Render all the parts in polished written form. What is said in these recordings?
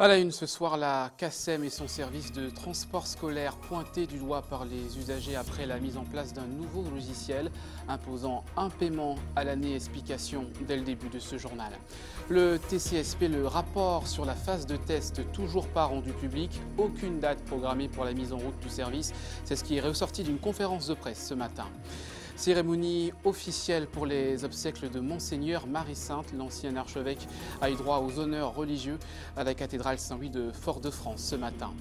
À la une ce soir, la CACEM et son service de transport scolaire pointés du doigt par les usagers après la mise en place d'un nouveau logiciel imposant un paiement à l'année. Explication dès le début de ce journal. Le TCSP, le rapport sur la phase de test toujours pas rendu public, aucune date programmée pour la mise en route du service. C'est ce qui est ressorti d'une conférence de presse ce matin. Cérémonie officielle pour les obsèques de Monseigneur Marie-Sainte. L'ancien archevêque a eu droit aux honneurs religieux à la cathédrale Saint-Louis de Fort-de-France ce matin.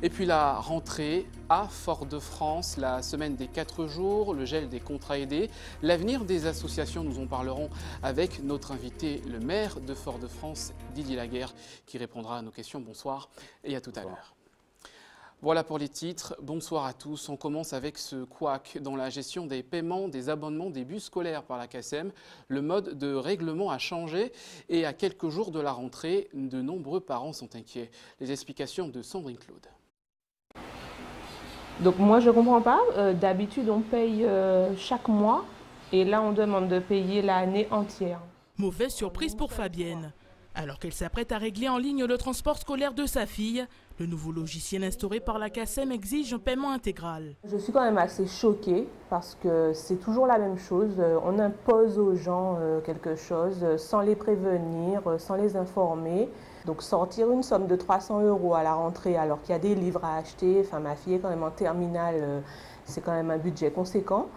Et puis la rentrée à Fort-de-France, la semaine des 4 jours, le gel des contrats aidés, l'avenir des associations. Nous en parlerons avec notre invité, le maire de Fort-de-France, Didier Laguerre, qui répondra à nos questions. Bonsoir et à tout à l'heure. Voilà pour les titres. Bonsoir à tous. On commence avec ce couac dans la gestion des paiements des abonnements des bus scolaires par la CACEM. Le mode de règlement a changé et à quelques jours de la rentrée, de nombreux parents sont inquiets. Les explications de Sandrine Claude. Donc moi je ne comprends pas. D'habitude on paye chaque mois et là on demande de payer l'année entière. Mauvaise surprise pour Fabienne. Alors qu'elle s'apprête à régler en ligne le transport scolaire de sa fille, le nouveau logiciel instauré par la CACEM exige un paiement intégral. Je suis quand même assez choquée parce que c'est toujours la même chose. On impose aux gens quelque chose sans les prévenir, sans les informer. Donc sortir une somme de 300 € à la rentrée alors qu'il y a des livres à acheter, enfin ma fille est quand même en terminale, c'est quand même un budget conséquent.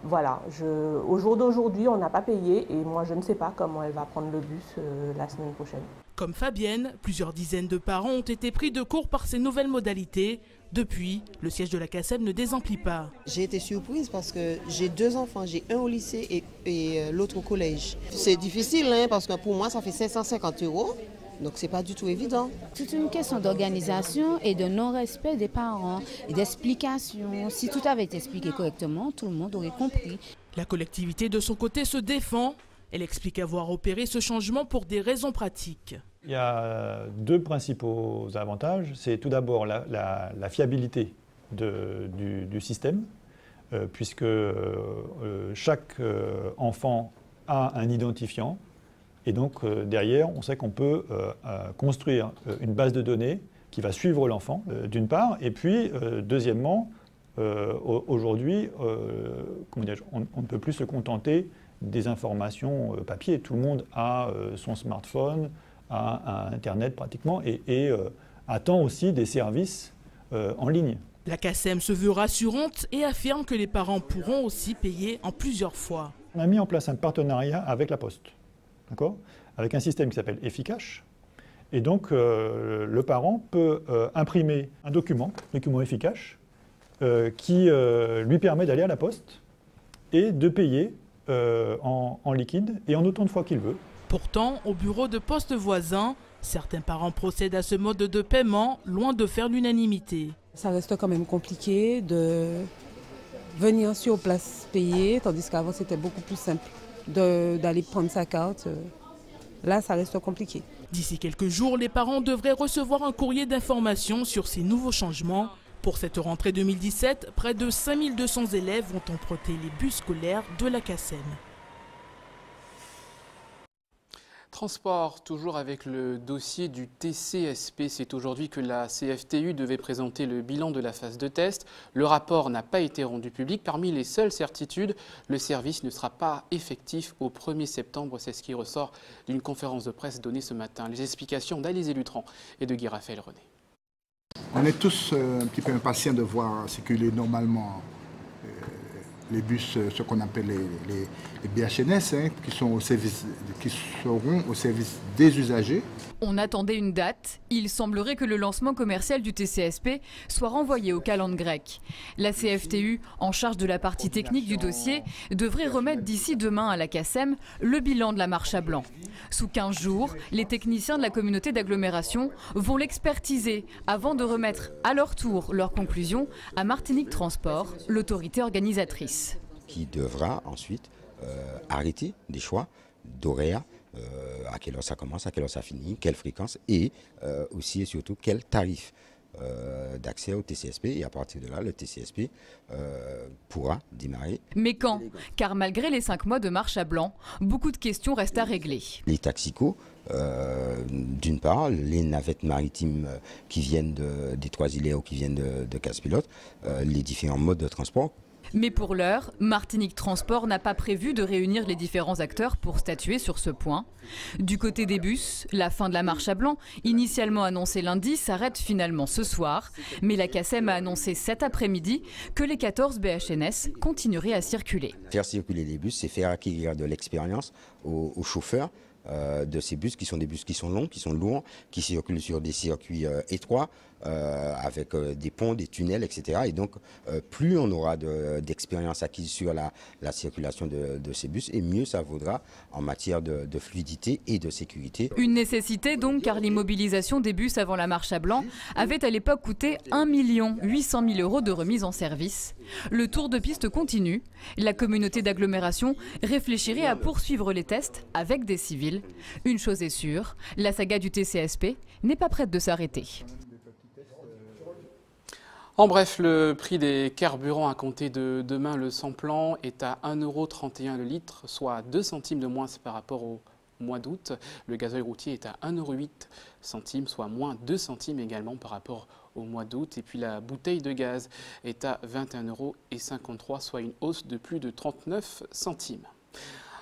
Voilà, au jour d'aujourd'hui, on n'a pas payé et moi je ne sais pas comment elle va prendre le bus la semaine prochaine. Comme Fabienne, plusieurs dizaines de parents ont été pris de court par ces nouvelles modalités. Depuis, le siège de la CACEM ne désemplit pas. J'ai été surprise parce que j'ai 2 enfants, j'ai un au lycée et l'autre au collège. C'est difficile parce que pour moi ça fait 550 €. Donc c'est pas du tout évident. C'est une question d'organisation et de non-respect des parents et d'explication. Si tout avait été expliqué correctement, tout le monde aurait compris. La collectivité de son côté se défend. Elle explique avoir opéré ce changement pour des raisons pratiques. Il y a 2 principaux avantages. C'est tout d'abord la fiabilité du système, puisque chaque enfant a un identifiant. Et donc derrière, on sait qu'on peut construire une base de données qui va suivre l'enfant, d'une part. Et puis, deuxièmement, aujourd'hui, on ne peut plus se contenter des informations papier. Tout le monde a son smartphone, a Internet pratiquement, et attend aussi des services en ligne. La CACEM se veut rassurante et affirme que les parents pourront aussi payer en plusieurs fois. On a mis en place un partenariat avec la Poste. Avec un système qui s'appelle Efficash. Et donc, le parent peut imprimer un document Efficash, qui lui permet d'aller à la poste et de payer en liquide et en autant de fois qu'il veut. Pourtant, au bureau de poste voisin, certains parents procèdent à ce mode de paiement, loin de faire l'unanimité. Ça reste quand même compliqué de venir sur place payer, tandis qu'avant c'était beaucoup plus simple d'aller prendre sa carte. Là, ça reste compliqué. D'ici quelques jours, les parents devraient recevoir un courrier d'information sur ces nouveaux changements. Pour cette rentrée 2017, près de 5200 élèves vont emprunter les bus scolaires de la CACEM. Transport, toujours avec le dossier du TCSP. C'est aujourd'hui que la CFTU devait présenter le bilan de la phase de test. Le rapport n'a pas été rendu public. Parmi les seules certitudes, le service ne sera pas effectif au 1er septembre. C'est ce qui ressort d'une conférence de presse donnée ce matin. Les explications d'Alizé Lutran et de Guy Raphaël René. On est tous un petit peu impatients de voir circuler normalement les bus, ce qu'on appelle les BHNS, qui seront au service des usagers. On attendait une date. Il semblerait que le lancement commercial du TCSP soit renvoyé au calende grec. La CFTU, en charge de la partie technique du dossier, devrait remettre d'ici demain à la CACEM le bilan de la marche à blanc. Sous 15 jours, les techniciens de la communauté d'agglomération vont l'expertiser avant de remettre à leur tour leurs conclusions à Martinique Transport, l'autorité organisatrice. Qui devra ensuite arrêter des choix d'horaires, à quelle heure ça commence, à quelle heure ça finit, quelle fréquence et aussi et surtout quel tarif. d'accès au TCSP et à partir de là, le TCSP pourra démarrer. Mais quand? Car malgré les 5 mois de marche à blanc, beaucoup de questions restent à régler. Les taxicos, d'une part, les navettes maritimes qui viennent des Trois-Îlets ou qui viennent de Casse-Pilote, les différents modes de transport. Mais pour l'heure, Martinique Transport n'a pas prévu de réunir les différents acteurs pour statuer sur ce point. Du côté des bus, la fin de la marche à blanc, initialement annoncée lundi, s'arrête finalement ce soir. Mais la CACEM a annoncé cet après-midi que les 14 BHNS continueraient à circuler. Faire circuler les bus, c'est faire acquérir de l'expérience aux chauffeurs de ces bus qui sont des bus qui sont longs, qui sont lourds, qui circulent sur des circuits étroits, avec des ponts, des tunnels, etc. Et donc, plus on aura d'expérience acquise sur la circulation de ces bus, et mieux ça vaudra en matière de fluidité et de sécurité. Une nécessité donc, car l'immobilisation des bus avant la marche à blanc avait à l'époque coûté 1 800 000 € de remise en service. Le tour de piste continue. La communauté d'agglomération réfléchirait à poursuivre les tests avec des civils. Une chose est sûre, la saga du TCSP n'est pas prête de s'arrêter. En bref, le prix des carburants à compter de demain, le sans-plan, est à 1,31 € le litre, soit 2 centimes de moins par rapport au mois d'août. Le gasoil routier est à 1,08 €, soit moins 2 centimes également par rapport au mois d'août. Et puis la bouteille de gaz est à 21,53 €, soit une hausse de plus de 39 centimes.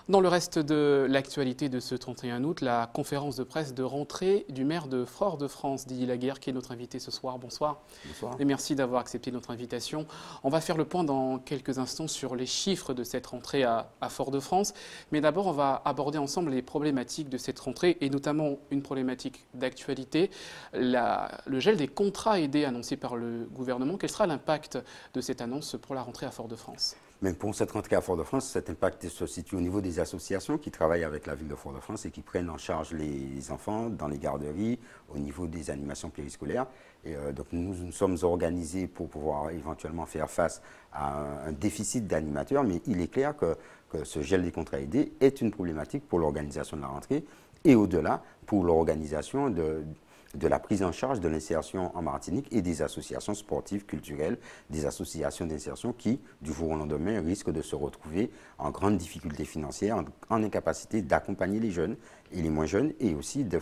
Dans le reste de l'actualité de ce 31 août, la conférence de presse de rentrée du maire de Fort-de-France, Didier Laguerre, qui est notre invité ce soir. Bonsoir. Bonsoir. Et merci d'avoir accepté notre invitation. On va faire le point dans quelques instants sur les chiffres de cette rentrée à Fort-de-France. Mais d'abord, on va aborder ensemble les problématiques de cette rentrée et notamment une problématique d'actualité, le gel des contrats aidés annoncé par le gouvernement. Quel sera l'impact de cette annonce pour la rentrée à Fort-de-France ? Même pour cette rentrée à Fort-de-France, cet impact se situe au niveau des associations qui travaillent avec la ville de Fort-de-France et qui prennent en charge les enfants dans les garderies, au niveau des animations périscolaires. Et donc nous sommes organisés pour pouvoir éventuellement faire face à un déficit d'animateurs, mais il est clair que ce gel des contrats aidés est une problématique pour l'organisation de la rentrée et au-delà pour l'organisation de la prise en charge de l'insertion en Martinique et des associations sportives, culturelles, des associations d'insertion qui, du jour au lendemain, risquent de se retrouver en grande difficulté financière, en incapacité d'accompagner les jeunes et les moins jeunes, et aussi de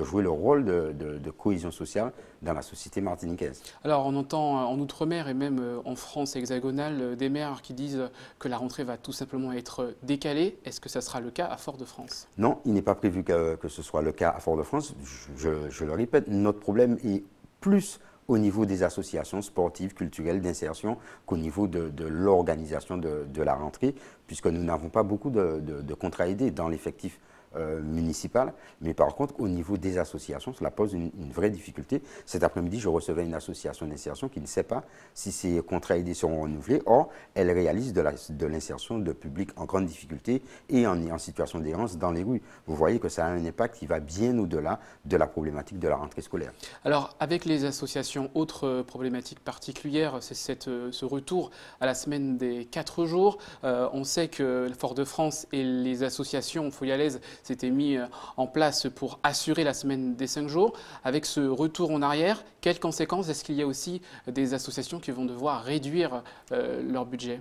jouer le rôle de cohésion sociale dans la société martiniquaise. Alors on entend en Outre-mer et même en France hexagonale des maires qui disent que la rentrée va tout simplement être décalée. Est-ce que ça sera le cas à Fort-de-France? Non, il n'est pas prévu que ce soit le cas à Fort-de-France. Je le répète, notre problème est plus au niveau des associations sportives, culturelles, d'insertion, qu'au niveau de l'organisation de la rentrée, puisque nous n'avons pas beaucoup de contrats aidés dans l'effectif municipal, mais par contre au niveau des associations, cela pose une vraie difficulté. Cet après-midi, je recevais une association d'insertion qui ne sait pas si ces contrats aidés seront renouvelés. Or, elle réalise de l'insertion de public en grande difficulté et en situation d'errance dans les rues. Vous voyez que ça a un impact qui va bien au-delà de la problématique de la rentrée scolaire. Alors, avec les associations, autre problématique particulière, c'est ce retour à la semaine des 4 jours. On sait que Fort-de-France et les associations foyalaises s'était mis en place pour assurer la semaine des 5 jours. Avec ce retour en arrière, quelles conséquences? Est-ce qu'il y a aussi des associations qui vont devoir réduire leur budget?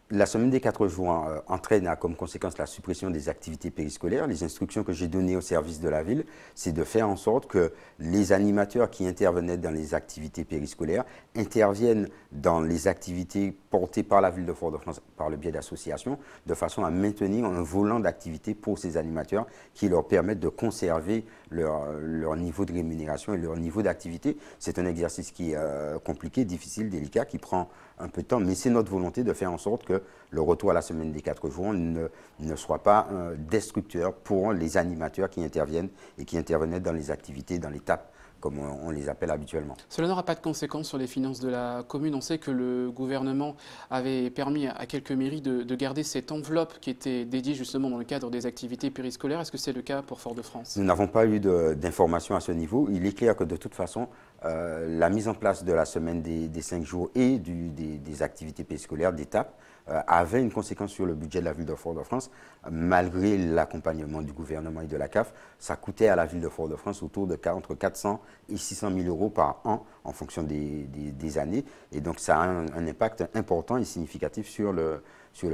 La semaine des 4 jours entraîne comme conséquence la suppression des activités périscolaires. Les instructions que j'ai données au service de la ville, c'est de faire en sorte que les animateurs qui intervenaient dans les activités périscolaires interviennent dans les activités portées par la ville de Fort-de-France par le biais d'associations, de façon à maintenir un volant d'activité pour ces animateurs qui leur permettent de conserver leur niveau de rémunération et leur niveau d'activité. C'est un exercice qui est compliqué, difficile, délicat, qui prend un peu de temps, mais c'est notre volonté de faire en sorte que le retour à la semaine des 4 jours ne soit pas destructeur pour les animateurs qui interviennent et qui intervenaient dans les activités, dans l'étape, comme on les appelle habituellement. Cela n'aura pas de conséquences sur les finances de la commune. On sait que le gouvernement avait permis à quelques mairies de garder cette enveloppe qui était dédiée justement dans le cadre des activités périscolaires. Est-ce que c'est le cas pour Fort-de-France? Nous n'avons pas eu d'informations à ce niveau. Il est clair que de toute façon, la mise en place de la semaine des 5 jours et des activités périscolaires d'étape avait une conséquence sur le budget de la ville de Fort-de-France. Malgré l'accompagnement du gouvernement et de la CAF, ça coûtait à la ville de Fort-de-France autour de entre 400 et 600 000 euros par an en fonction des années. Et donc ça a un impact important et significatif sur le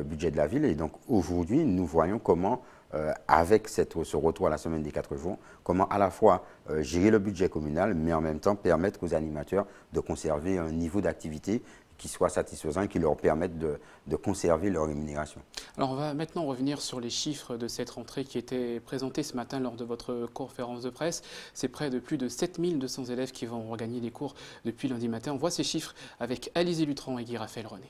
budget de la ville. Et donc aujourd'hui, nous voyons comment, avec ce retour à la semaine des 4 jours, comment à la fois gérer le budget communal, mais en même temps permettre aux animateurs de conserver un niveau d'activité qui soit satisfaisant et qui leur permette de conserver leur rémunération. Alors on va maintenant revenir sur les chiffres de cette rentrée qui étaient présentés ce matin lors de votre conférence de presse. C'est près de plus de 7200 élèves qui vont regagner les cours depuis lundi matin. On voit ces chiffres avec Alizé Lutran et Guy Raphaël René.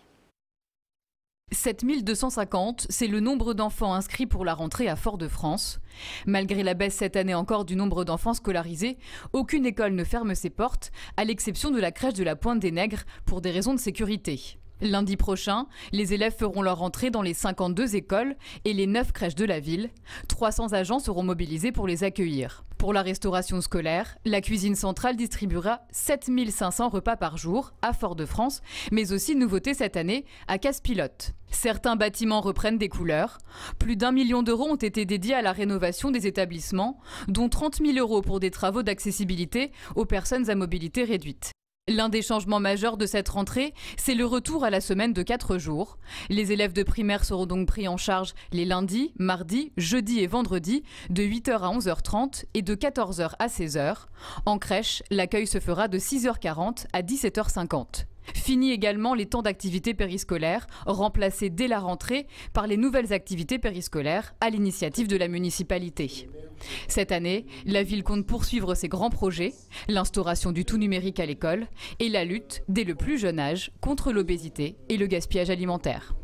7250, c'est le nombre d'enfants inscrits pour la rentrée à Fort-de-France. Malgré la baisse cette année encore du nombre d'enfants scolarisés, aucune école ne ferme ses portes, à l'exception de la crèche de la Pointe des Nègres, pour des raisons de sécurité. Lundi prochain, les élèves feront leur entrée dans les 52 écoles et les 9 crèches de la ville. 300 agents seront mobilisés pour les accueillir. Pour la restauration scolaire, la cuisine centrale distribuera 7500 repas par jour à Fort-de-France, mais aussi nouveauté cette année à Casse-Pilote. Certains bâtiments reprennent des couleurs. Plus d'1 million d'euros ont été dédiés à la rénovation des établissements, dont 30 000 euros pour des travaux d'accessibilité aux personnes à mobilité réduite. L'un des changements majeurs de cette rentrée, c'est le retour à la semaine de 4 jours. Les élèves de primaire seront donc pris en charge les lundis, mardis, jeudis et vendredis de 8h à 11h30 et de 14h à 16h. En crèche, l'accueil se fera de 6h40 à 17h50. Fini également les temps d'activité périscolaire, remplacés dès la rentrée par les nouvelles activités périscolaires à l'initiative de la municipalité. Cette année, la ville compte poursuivre ses grands projets, l'instauration du tout numérique à l'école et la lutte, dès le plus jeune âge, contre l'obésité et le gaspillage alimentaire.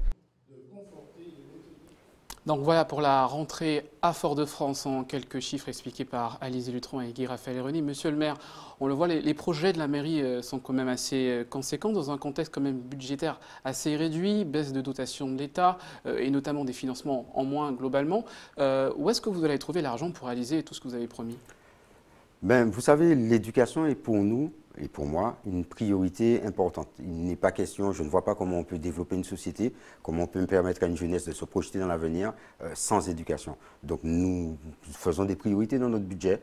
Donc voilà pour la rentrée à Fort-de-France en quelques chiffres expliqués par Alizé Lutran et Guy Raphaël René. Monsieur le maire, on le voit, les projets de la mairie sont quand même assez conséquents dans un contexte quand même budgétaire assez réduit, baisse de dotation de l'État et notamment des financements en moins globalement. Où est-ce que vous allez trouver l'argent pour réaliser tout ce que vous avez promis? Vous savez, l'éducation est pour nous et pour moi une priorité importante. Il n'est pas question, je ne vois pas comment on peut développer une société, comment on peut permettre à une jeunesse de se projeter dans l'avenir sans éducation. Donc nous faisons des priorités dans notre budget.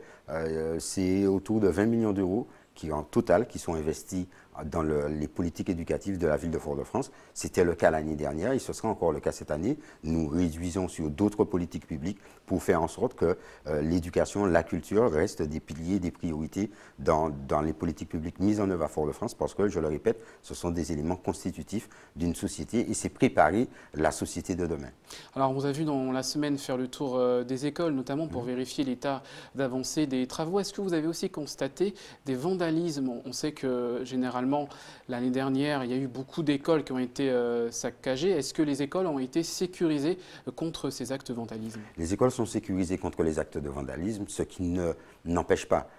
C'est autour de 20 millions d'euros en total qui sont investis dans les politiques éducatives de la ville de Fort-de-France. C'était le cas l'année dernière et ce sera encore le cas cette année. Nous réduisons sur d'autres politiques publiques pour faire en sorte que l'éducation, la culture restent des piliers, des priorités dans les politiques publiques mises en œuvre à Fort-de-France parce que, je le répète, ce sont des éléments constitutifs d'une société et c'est préparer la société de demain. Alors, on vous a vu dans la semaine faire le tour des écoles, notamment pour vérifier l'état d'avancée des travaux. Est-ce que vous avez aussi constaté des vandalismes? On sait que généralement, l'année dernière, il y a eu beaucoup d'écoles qui ont été saccagées. Est-ce que les écoles ont été sécurisées contre ces actes de vandalisme? Les écoles sont sécurisées contre les actes de vandalisme, ce qui n'empêche pas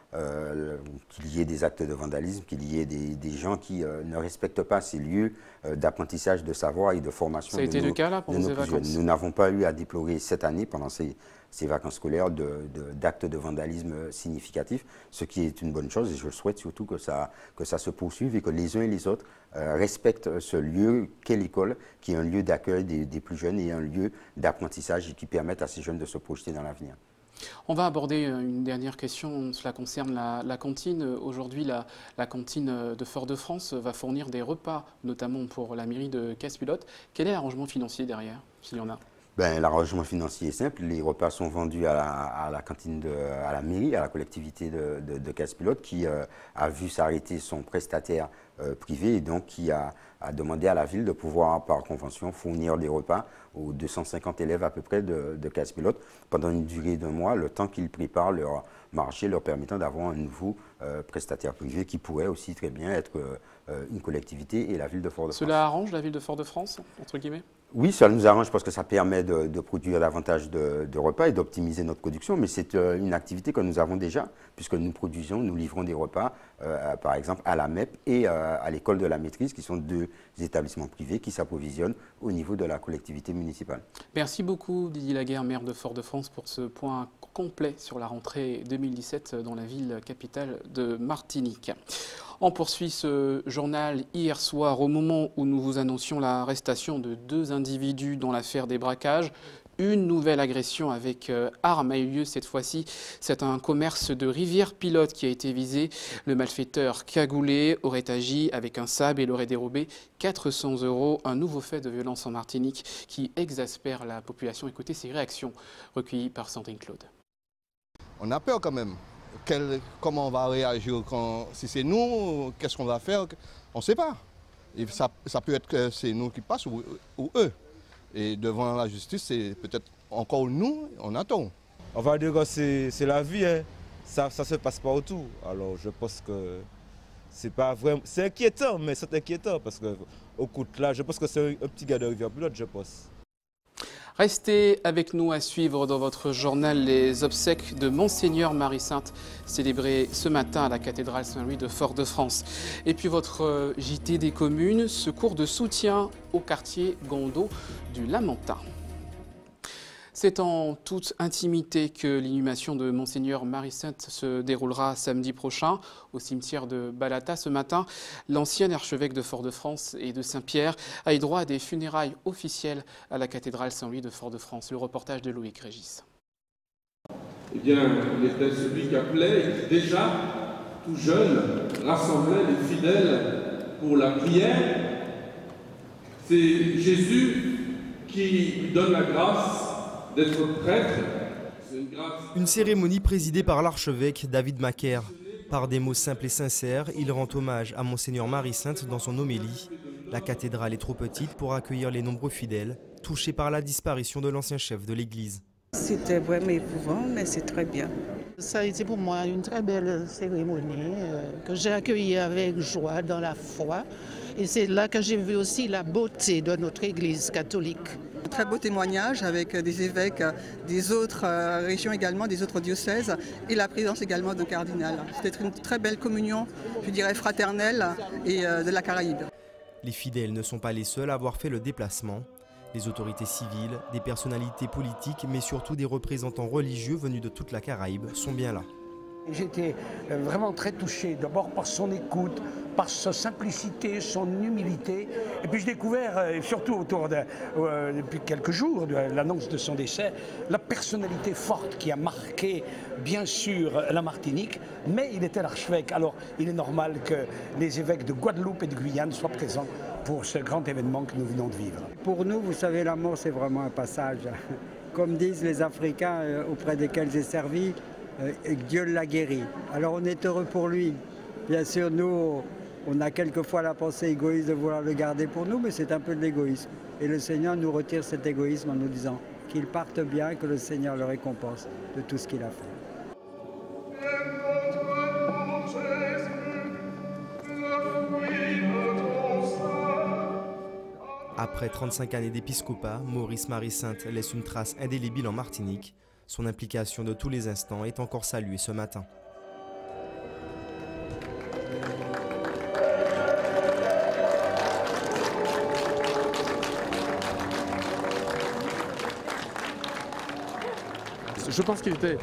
qu'il y ait des actes de vandalisme, qu'il y ait des gens qui ne respectent pas ces lieux d'apprentissage, de savoir et de formation. Ça a été le cas là pendant ces vacances? Nous n'avons pas eu à déplorer cette année, pendant ces vacances scolaires, d'actes de vandalisme significatifs, ce qui est une bonne chose et je souhaite surtout que ça se poursuive et que les uns et les autres respectent ce lieu qu'est l'école, qui est un lieu d'accueil des plus jeunes et un lieu d'apprentissage et qui permettent à ces jeunes de se projeter dans l'avenir. On va aborder une dernière question, cela concerne la cantine. Aujourd'hui, la cantine de Fort-de-France va fournir des repas, notamment pour la mairie de Casse-Pilote. Quel est l'arrangement financier derrière, s'il y en a? L'arrangement financier est simple. Les repas sont vendus à la cantine, à la mairie, à la collectivité de Casse-Pilote, qui a vu s'arrêter son prestataire privé et donc qui a demandé à la ville de pouvoir, par convention, fournir des repas aux 250 élèves à peu près de Casse-Pilote pendant une durée d'1 mois, le temps qu'ils préparent leur marché, leur permettant d'avoir un nouveau prestataire privé qui pourrait aussi très bien être une collectivité et la ville de Fort-de-France. Cela arrange la ville de Fort-de-France, entre guillemets? Oui, ça nous arrange parce que ça permet de produire davantage de repas et d'optimiser notre production, mais c'est une activité que nous avons déjà, puisque nous livrons des repas, par exemple, à la MEP et à l'école de la maîtrise, qui sont 2 établissements privés qui s'approvisionnent au niveau de la collectivité municipale. Merci beaucoup Didier Laguerre, maire de Fort-de-France, pour ce point complet sur la rentrée 2017 dans la ville capitale de Martinique. On poursuit ce journal hier soir au moment où nous vous annoncions l'arrestation de 2 individus dans l'affaire des braquages. Une nouvelle agression avec arme a eu lieu cette fois-ci. C'est un commerce de Rivière-Pilote qui a été visé. Le malfaiteur cagoulé aurait agi avec un sabre et l'aurait dérobé 400 €. Un nouveau fait de violence en Martinique qui exaspère la population. Écoutez ces réactions recueillies par Sandrine Claude. On a peur quand même. Comment on va réagir si c'est nous, qu'est-ce qu'on va faire? On ne sait pas. Et ça peut être que c'est nous qui passons ou eux. Et devant la justice, c'est peut-être encore nous, on attend. On va dire que c'est la vie, hein. Ça se passe pas autour. Alors je pense que c'est pas vraiment. C'est inquiétant, mais c'est inquiétant parce que au coup de là, je pense que c'est un petit gars de Rivière-Pilote, je pense. Restez avec nous à suivre dans votre journal les obsèques de Monseigneur Marie-Sainte, célébrées ce matin à la cathédrale Saint-Louis de Fort-de-France. Et puis votre JT des communes, secours de soutien au quartier Gondo du Lamentin. C'est en toute intimité que l'inhumation de Monseigneur Marie-Sainte se déroulera samedi prochain au cimetière de Balata. Ce matin, l'ancien archevêque de Fort-de-France et de Saint-Pierre a eu droit à des funérailles officielles à la cathédrale Saint-Louis de Fort-de-France. Le reportage de Loïc Régis. Eh bien, il était celui qui appelait, déjà tout jeune, rassemblait les fidèles pour la prière. C'est Jésus qui lui donne la grâce d'être prêtre. Une cérémonie présidée par l'archevêque David Macaire. Par des mots simples et sincères, il rend hommage à Monseigneur Marie-Sainte dans son homélie. La cathédrale est trop petite pour accueillir les nombreux fidèles touchés par la disparition de l'ancien chef de l'église. C'était vraiment éprouvant, mais c'est très bien. Ça a été pour moi une très belle cérémonie que j'ai accueillie avec joie dans la foi. Et c'est là que j'ai vu aussi la beauté de notre église catholique. Un très beau témoignage avec des évêques des autres régions également, des autres diocèses et la présence également d'un cardinal. C'était une très belle communion, je dirais fraternelle et de la Caraïbe. Les fidèles ne sont pas les seuls à avoir fait le déplacement. Les autorités civiles, des personnalités politiques, mais surtout des représentants religieux venus de toute la Caraïbe sont bien là. J'étais vraiment très touché, d'abord par son écoute, par sa simplicité, son humilité. Et puis j'ai découvert, surtout depuis quelques jours de l'annonce de son décès, la personnalité forte qui a marqué, bien sûr, la Martinique, mais il était l'archevêque. Alors il est normal que les évêques de Guadeloupe et de Guyane soient présents pour ce grand événement que nous venons de vivre. Pour nous, vous savez, la mort, c'est vraiment un passage. Comme disent les Africains auprès desquels j'ai servi, Dieu l'a guéri. Alors on est heureux pour lui. Bien sûr, nous, on a quelquefois la pensée égoïste de vouloir le garder pour nous, mais c'est un peu de l'égoïsme. Et le Seigneur nous retire cet égoïsme en nous disant qu'il parte bien, que le Seigneur le récompense de tout ce qu'il a fait. Après 35 années d'épiscopat, Maurice Marie-Sainte laisse une trace indélébile en Martinique. Son implication de tous les instants est encore saluée ce matin. Je pense qu'il était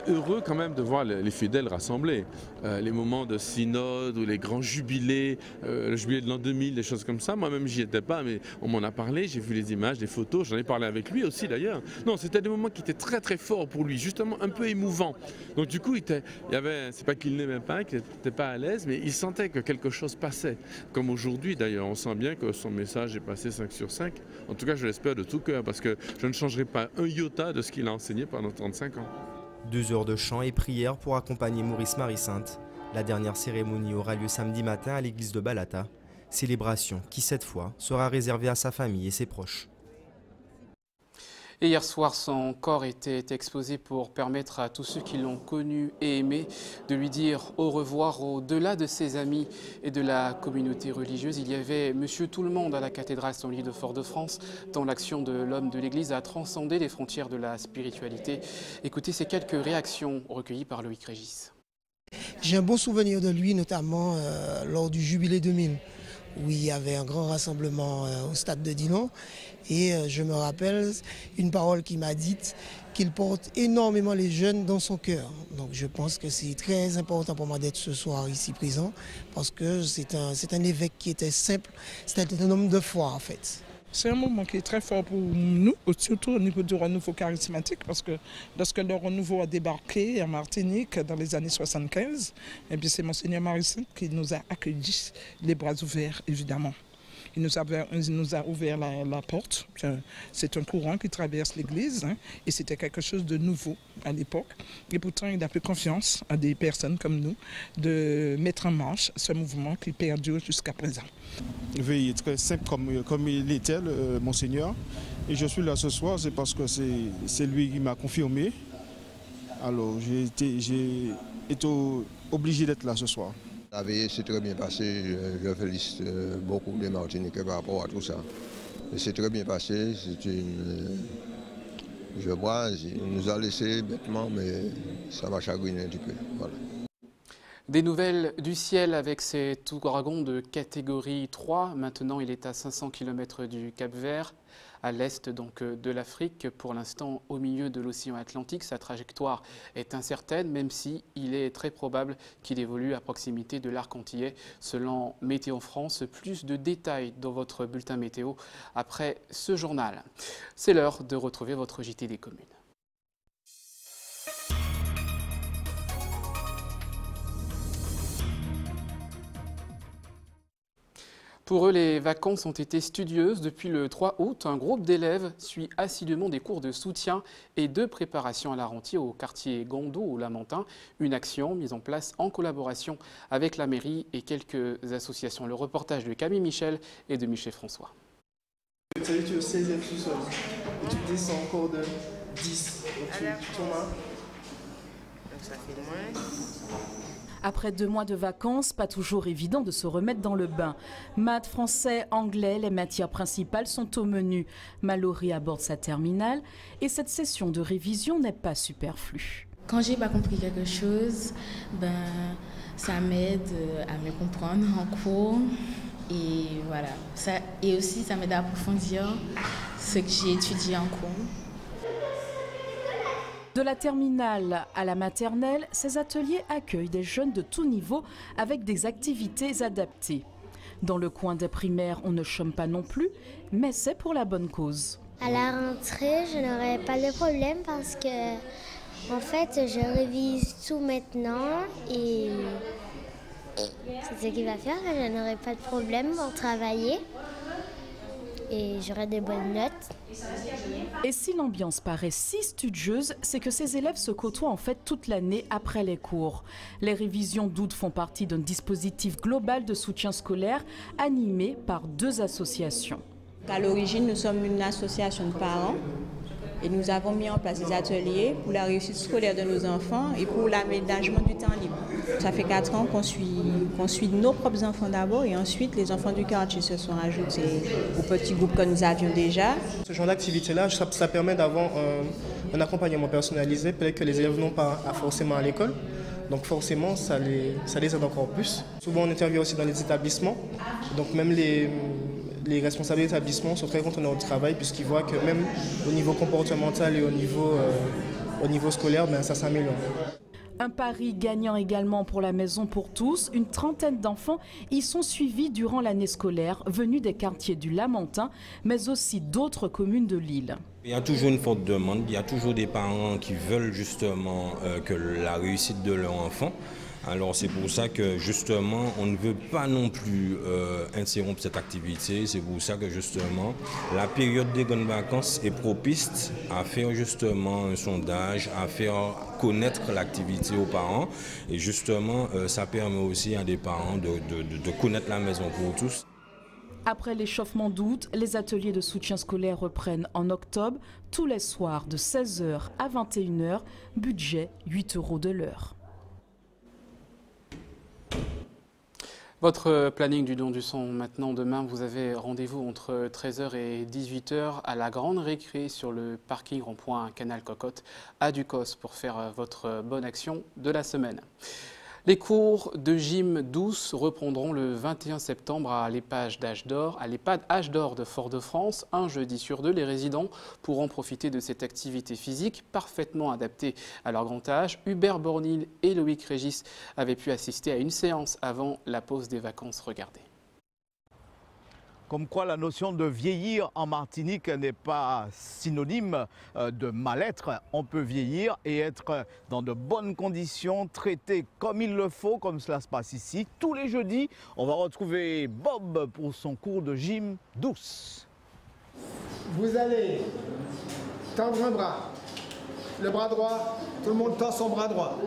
heureux quand même de voir les fidèles rassemblés. Les moments de synode ou les grands jubilés, le jubilé de l'an 2000, des choses comme ça. Moi-même, j'y étais pas, mais on m'en a parlé. J'ai vu les images, les photos. J'en ai parlé avec lui aussi d'ailleurs. Non, c'était des moments qui étaient très très forts pour lui, justement un peu émouvants. Donc du coup, c'est pas qu'il n'aimait pas, qu'il n'était pas à l'aise, mais il sentait que quelque chose passait. Comme aujourd'hui d'ailleurs, on sent bien que son message est passé 5 sur 5. En tout cas, je l'espère de tout cœur, parce que je ne changerai pas un iota de ce qu'il a enseigné pendant 35 ans. 2 heures de chant et prière pour accompagner Maurice Marie-Sainte. La dernière cérémonie aura lieu samedi matin à l'église de Balata. Célébration qui, cette fois, sera réservée à sa famille et ses proches. Et hier soir, son corps était exposé pour permettre à tous ceux qui l'ont connu et aimé de lui dire au revoir au-delà de ses amis et de la communauté religieuse. Il y avait Monsieur Tout-le-Monde à la cathédrale Saint-Louis de Fort-de-France, dont l'action de l'homme de l'Église a transcendé les frontières de la spiritualité. Écoutez ces quelques réactions recueillies par Loïc Régis. J'ai un bon souvenir de lui, notamment lors du Jubilé 2000. où il y avait un grand rassemblement au stade de Dillon. Et je me rappelle une parole qu'il m'a dite, qu'il porte énormément les jeunes dans son cœur. Donc je pense que c'est très important pour moi d'être ce soir ici présent, parce que c'est un évêque qui était simple, c'était un homme de foi en fait. C'est un moment qui est très fort pour nous, surtout au niveau du renouveau charismatique, parce que lorsque le renouveau a débarqué en Martinique dans les années 75, eh bien c'est Monseigneur Marie-Sainte qui nous a accueillis les bras ouverts, évidemment. Il nous a ouvert la porte. C'est un courant qui traverse l'Église, hein, et c'était quelque chose de nouveau à l'époque. Et pourtant, il a fait confiance à des personnes comme nous de mettre en marche ce mouvement qui perdure jusqu'à présent. Il est très simple comme il était, Monseigneur. Et je suis là ce soir, c'est parce que c'est lui qui m'a confirmé. Alors j'ai été obligé d'être là ce soir. La veille s'est très bien passé, je félicite beaucoup les Martiniquais par rapport à tout ça. C'est très bien passé, je vois, il nous a laissé bêtement, mais ça m'a chagriné un petit peu. Voilà. Des nouvelles du ciel avec cet ouragan de catégorie 3. Maintenant, il est à 500 km du Cap-Vert, à l'est donc de l'Afrique. Pour l'instant, au milieu de l'océan Atlantique, sa trajectoire est incertaine, même si il est très probable qu'il évolue à proximité de l'arc antillais. Selon Météo France, plus de détails dans votre bulletin météo après ce journal. C'est l'heure de retrouver votre JT des communes. Pour eux, les vacances ont été studieuses. Depuis le 3 août, un groupe d'élèves suit assidûment des cours de soutien et de préparation à la rentrée au quartier Gondo au Lamentin. Une action mise en place en collaboration avec la mairie et quelques associations. Le reportage de Camille Michel et de Michel François. Tu es au 16e sous-sol et tu descends encore de 10. Donc tu tournes. Donc ça fait moins. Après 2 mois de vacances, pas toujours évident de se remettre dans le bain. Maths, français, anglais, les matières principales sont au menu. Mallory aborde sa terminale et cette session de révision n'est pas superflue. Quand j'ai pas compris quelque chose, ça m'aide à me comprendre en cours et voilà. Et aussi ça m'aide à approfondir ce que j'ai étudié en cours. De la terminale à la maternelle, ces ateliers accueillent des jeunes de tout niveau avec des activités adaptées. Dans le coin des primaires, on ne chôme pas non plus, mais c'est pour la bonne cause. À la rentrée, je n'aurai pas de problème parce que, en fait, je révise tout maintenant et c'est ce qui va faire que je n'aurai pas de problème pour travailler et j'aurai des bonnes notes. Et si l'ambiance paraît si studieuse, c'est que ces élèves se côtoient en fait toute l'année après les cours. Les révisions d'août font partie d'un dispositif global de soutien scolaire animé par 2 associations. À l'origine, nous sommes une association de parents et nous avons mis en place des ateliers pour la réussite scolaire de nos enfants et pour l'aménagement du temps libre. Ça fait 4 ans qu'on suit nos propres enfants d'abord et ensuite les enfants du quartier se sont ajoutés au petit groupe que nous avions déjà. Ce genre d'activité-là, ça permet d'avoir un accompagnement personnalisé, peut-être que les élèves n'ont pas forcément à l'école. Donc forcément, ça les aide encore plus. Souvent, on intervient aussi dans les établissements. Donc même les responsables d'établissement sont très contents de notre travail puisqu'ils voient que même au niveau comportemental et au niveau scolaire, ça s'améliore. Un pari gagnant également pour la Maison pour tous. Une trentaine d'enfants y sont suivis durant l'année scolaire, venus des quartiers du Lamentin, mais aussi d'autres communes de l'île. Il y a toujours une forte demande, il y a toujours des parents qui veulent justement que la réussite de leur enfant. Alors c'est pour ça que justement on ne veut pas non plus interrompre cette activité. C'est pour ça que justement la période des grandes vacances est propice à faire justement un sondage, à faire connaître l'activité aux parents. Et justement ça permet aussi à des parents de connaître la Maison pour tous. Après l'échauffement d'août, les ateliers de soutien scolaire reprennent en octobre, tous les soirs de 16h à 21h, budget 8 € de l'heure. Votre planning du don du sang maintenant, demain, vous avez rendez-vous entre 13h et 18h à la Grande Récré sur le parking rond-point Canal Cocotte à Ducos pour faire votre bonne action de la semaine. Les cours de gym douce reprendront le 21 septembre à l'EHPAD Âge d'Or de Fort-de-France. Un jeudi sur deux, les résidents pourront profiter de cette activité physique parfaitement adaptée à leur grand âge. Hubert Bornil et Loïc Régis avaient pu assister à une séance avant la pause des vacances. Regardez. Comme quoi la notion de vieillir en Martinique n'est pas synonyme de mal-être. On peut vieillir et être dans de bonnes conditions, traité comme il le faut, comme cela se passe ici. Tous les jeudis, on va retrouver Bob pour son cours de gym douce. Vous allez tendre un bras, le bras droit, tout le monde tend son bras droit.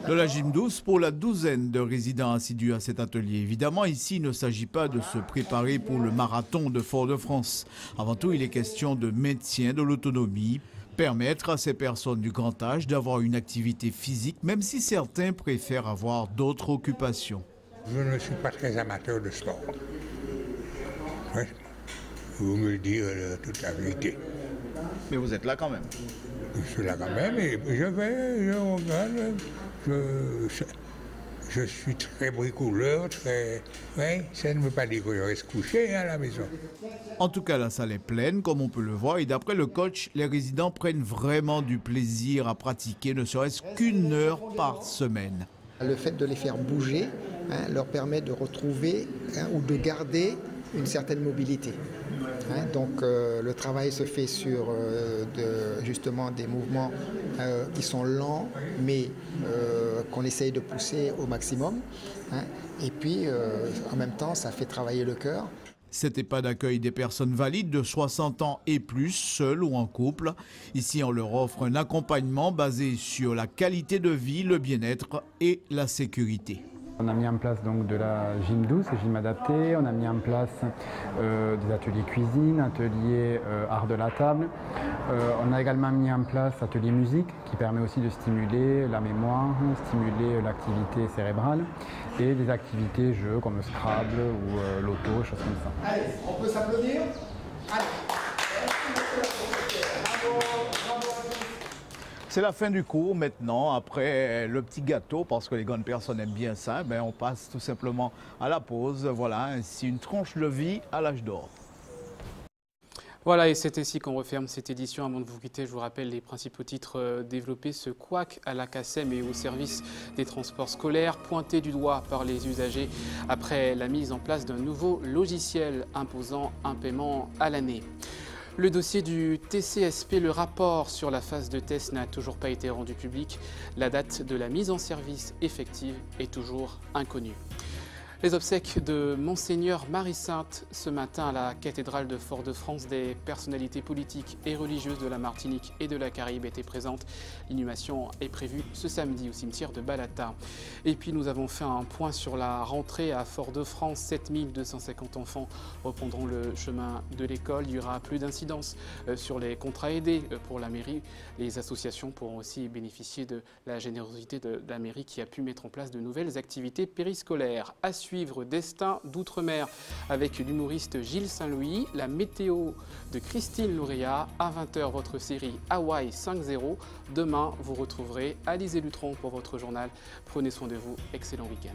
De la gym douce pour la douzaine de résidents assidus à cet atelier. Évidemment, ici, il ne s'agit pas de se préparer pour le marathon de Fort-de-France. Avant tout, il est question de maintien de l'autonomie, permettre à ces personnes du grand âge d'avoir une activité physique, même si certains préfèrent avoir d'autres occupations. Je ne suis pas très amateur de sport. Ouais. Vous me le dire toute la vérité. Mais vous êtes là quand même. Je suis là quand même et je vais, je regarde. Je suis très bricoleur, très... Ouais, ça ne veut pas dire que je reste couché à la maison. En tout cas, la salle est pleine, comme on peut le voir. Et d'après le coach, les résidents prennent vraiment du plaisir à pratiquer, ne serait-ce qu'une heure par semaine. Le fait de les faire bouger leur permet de retrouver ou de garder une certaine mobilité. Donc le travail se fait sur justement des mouvements qui sont lents mais qu'on essaye de pousser au maximum. Et puis en même temps ça fait travailler le cœur. Cet EHPAD accueille des personnes valides de 60 ans et plus, seules ou en couple. Ici, on leur offre un accompagnement basé sur la qualité de vie, le bien-être et la sécurité. On a mis en place donc de la gym douce, gym adapté, on a mis en place des ateliers cuisine, ateliers art de la table. On a également mis en place ateliers musique qui permet aussi de stimuler la mémoire, stimuler l'activité cérébrale et des activités jeux comme le Scrabble ou l'auto, choses comme ça. Allez, on peut s'applaudir. Allez. C'est la fin du cours maintenant, après le petit gâteau, parce que les grandes personnes aiment bien ça, ben on passe tout simplement à la pause. Voilà, ainsi une tranche de vie à l'âge d'or. Voilà, et c'est ici qu'on referme cette édition. Avant de vous quitter, je vous rappelle les principaux titres développés. Ce couac à la CACEM et au service des transports scolaires, pointé du doigt par les usagers après la mise en place d'un nouveau logiciel imposant un paiement à l'année. Le dossier du TCSP, le rapport sur la phase de test n'a toujours pas été rendu public. La date de la mise en service effective est toujours inconnue. Les obsèques de Monseigneur Marie-Sainte ce matin à la cathédrale de Fort-de-France. Des personnalités politiques et religieuses de la Martinique et de la Caraïbe étaient présentes. L'inhumation est prévue ce samedi au cimetière de Balata. Et puis nous avons fait un point sur la rentrée à Fort-de-France. 7250 enfants reprendront le chemin de l'école. Il y aura plus d'incidences sur les contrats aidés pour la mairie. Les associations pourront aussi bénéficier de la générosité de la mairie qui a pu mettre en place de nouvelles activités périscolaires. À suivre, Destin d'Outre-mer avec l'humoriste Gilles Saint-Louis, la météo de Christine Louria. À 20h, votre série Hawaï 5-0. Demain, vous retrouverez Alizé Lutron pour votre journal. Prenez soin de vous. Excellent week-end.